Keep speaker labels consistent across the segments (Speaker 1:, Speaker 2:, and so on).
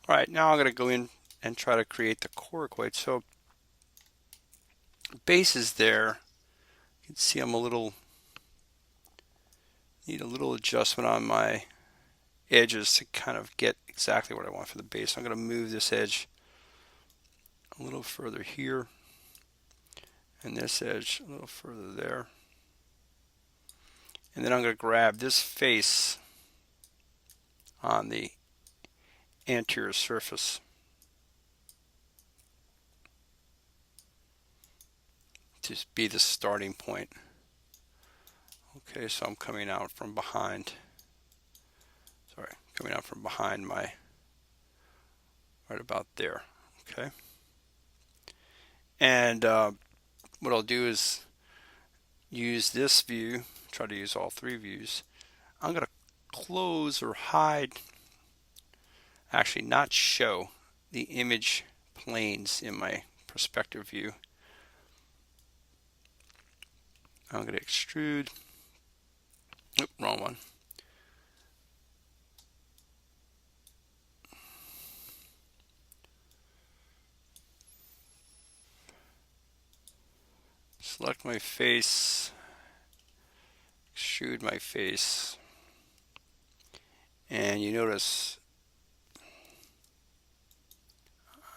Speaker 1: All right, now I'm going to go in and try to create the coracoid. So base is there. You can see I'm need a little adjustment on my edges to kind of get exactly what I want for the base. I'm going to move this edge a little further here and this edge a little further there. And then I'm going to grab this face on the anterior surface to be the starting point. Okay, so I'm coming out from behind. Coming out from behind my, right about there. Okay. And what I'll do is use this view, try to use all three views. I'm going to close or hide, actually not show the image planes in my perspective view. I'm going to extrude. Oop, wrong one. Select my face, extrude my face, and you notice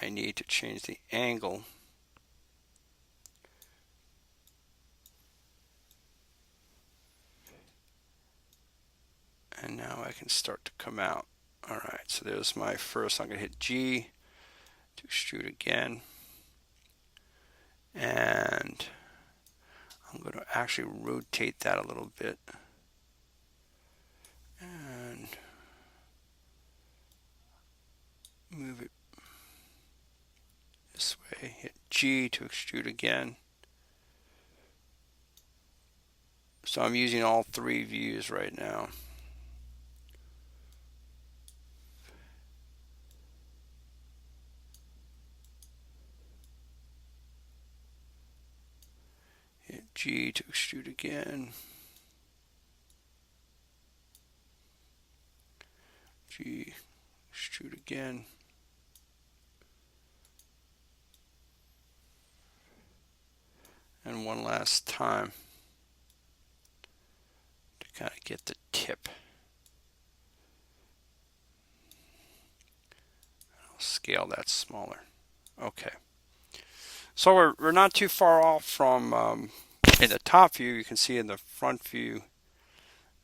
Speaker 1: I need to change the angle. And now I can start to come out. All right, so there's my first. I'm going to hit G to extrude again. And I'm going to actually rotate that a little bit. And move it this way. Hit G to extrude again. So I'm using all three views right now. Hit G to extrude again. G, extrude again. And one last time to kind of get the tip. I'll scale that smaller. Okay. So we're not too far off from in the top view. You can see in the front view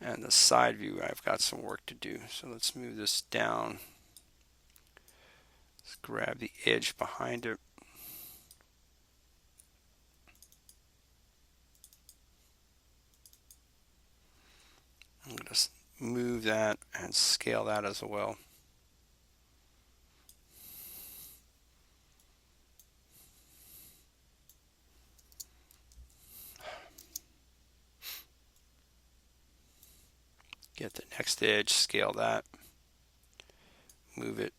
Speaker 1: and the side view I've got some work to do. So let's move this down. Let's grab the edge behind it. I'm going to move that and scale that as well. Get the next edge, scale that, move it.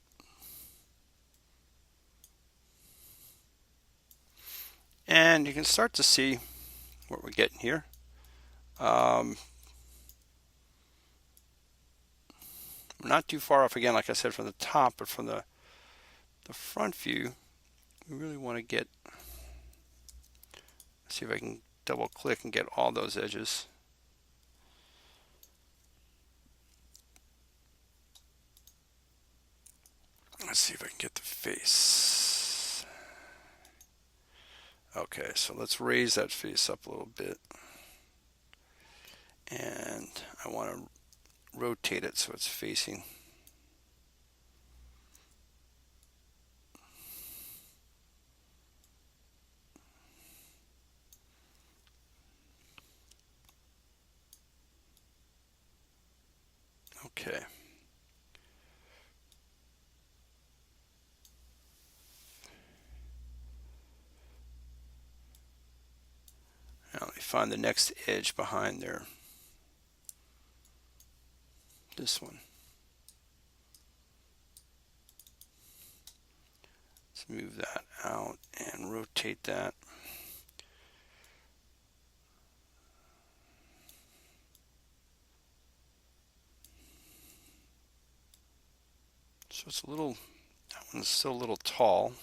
Speaker 1: And you can start to see what we're getting here. We're not too far off again, like I said, from the top, but from the front view, we really want to get, see if I can double click and get all those edges. Let's see if I can get the face. Okay, so let's raise that face up a little bit. And I want to rotate it so it's facing. Okay. Now let me find the next edge behind there. This one. Let's move that out and rotate that. So it's a little That one's still a little tall.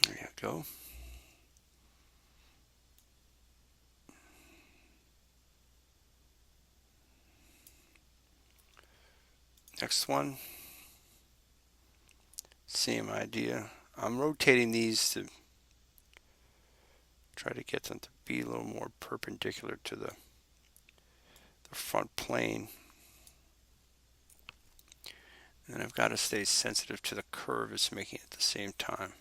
Speaker 1: There you go. Next one, same idea. I'm rotating these to try to get them to be a little more perpendicular to the front plane. And then I've got to stay sensitive to the curve it's making at the same time.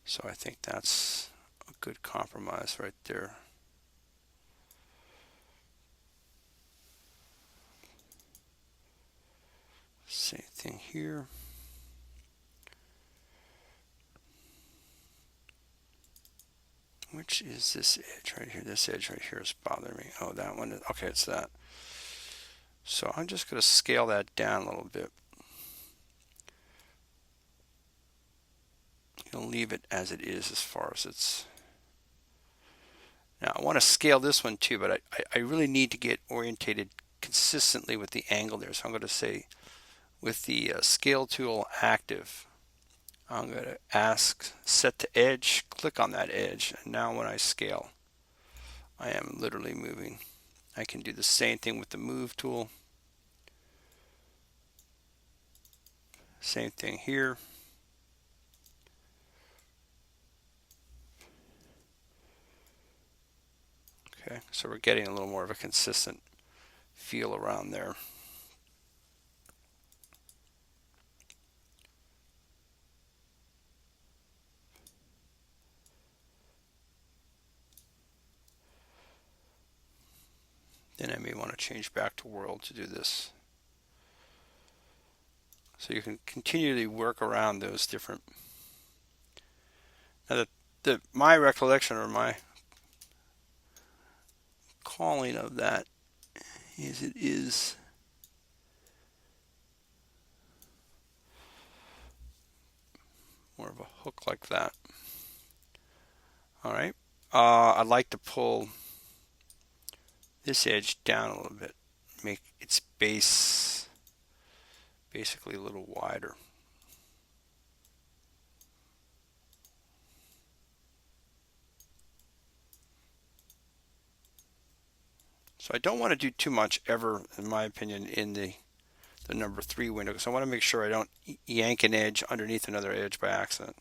Speaker 1: So I think that's a good compromise right there. Same thing here. Which is this edge right here? This edge right here is bothering me. Oh, that one. Okay, it's that. So I'm just going to scale that down a little bit. I'll leave it as it is as far as it's. Now I want to scale this one too, but I really need to get orientated consistently with the angle there. So I'm going to say with the scale tool active, I'm going to ask set to edge, click on that edge, and now when I scale, I am literally moving. I can do the same thing with the move tool. Same thing here. Okay, so we're getting a little more of a consistent feel around there. Then I may want to change back to world to do this. So you can continually work around those different. Now my recollection or my calling of that is it is more of a hook like that. All right. I'd like to pull this edge down a little bit, make its base basically a little wider. So I don't want to do too much ever, in my opinion, in the number 3 window, because I want to make sure I don't yank an edge underneath another edge by accident.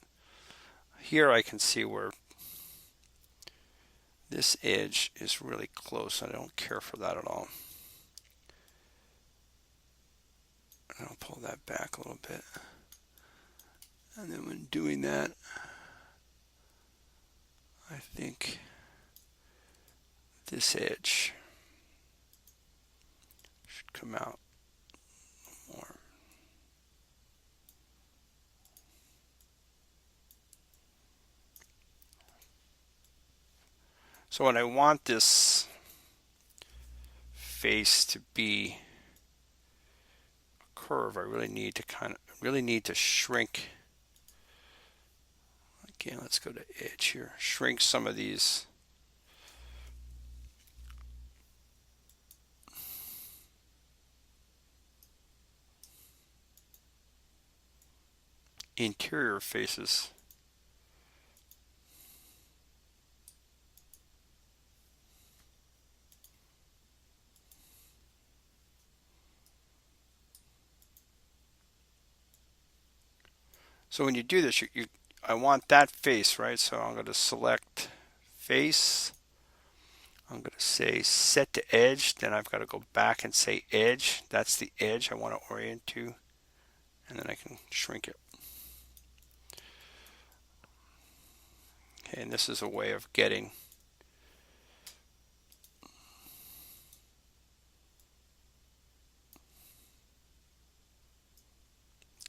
Speaker 1: Here I can see where this edge is really close. I don't care for that at all. I'll pull that back a little bit. And then when doing that, I think this edge should come out more. So when I want this face to be a curve, I really need to shrink. Again, let's go to edge here. Shrink some of these interior faces. So when you do this, I want that face, right? So I'm going to select face. I'm going to say set to edge. Then I've got to go back and say edge. That's the edge I want to orient to. And then I can shrink it. Okay, and this is a way of getting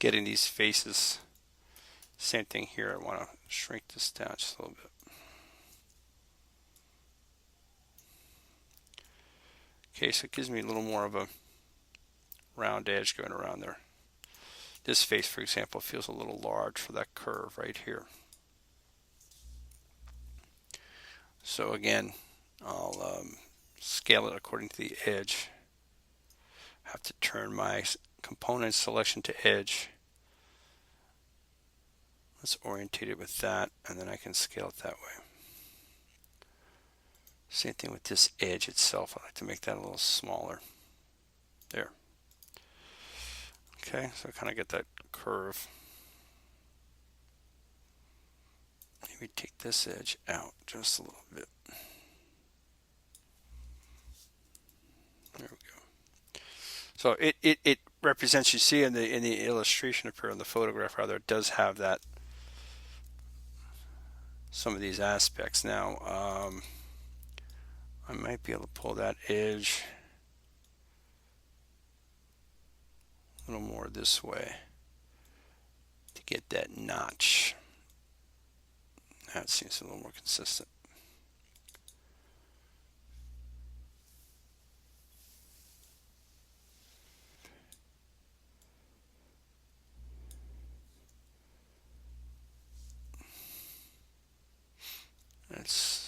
Speaker 1: these faces. Same thing here. I want to shrink this down just a little bit. Okay, so it gives me a little more of a round edge going around there. This face, for example, feels a little large for that curve right here. So again, I'll scale it according to the edge. Have to turn my component selection to edge. Let's orientate it with that, and then I can scale it that way. Same thing with this edge itself. I like to make that a little smaller. There. Okay, so I kind of get that curve. Maybe take this edge out just a little bit. There we go. So it represents, you see in the illustration up here, in the photograph rather, it does have that, some of these aspects. Now I might be able to pull that edge a little more this way to get that notch. That seems a little more consistent. That's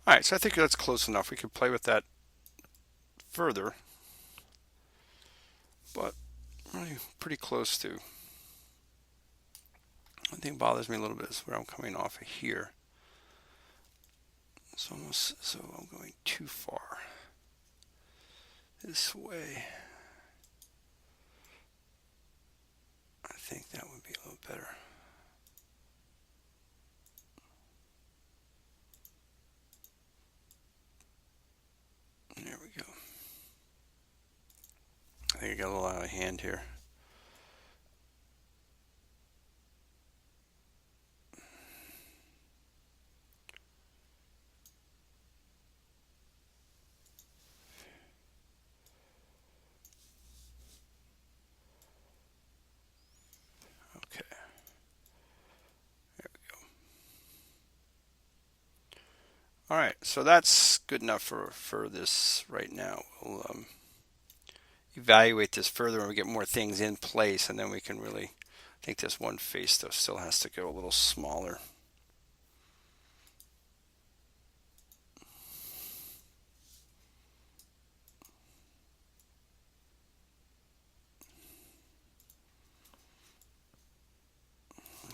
Speaker 1: all right, so I think that's close enough. We could play with that further, but really pretty close to. One thing bothers me a little bit is where I'm coming off of here. It's almost so I'm going too far this way. I think that would be a little better. There we go. I think I got a little out of hand here. Okay. There we go. All right, so that's good enough for this right now. We'll evaluate this further when we get more things in place, and then we can really, I think this one face though still has to go a little smaller.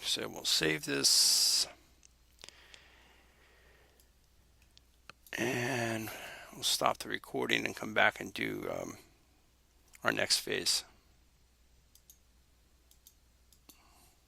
Speaker 1: So we'll save this, and we'll stop the recording and come back and do our next phase.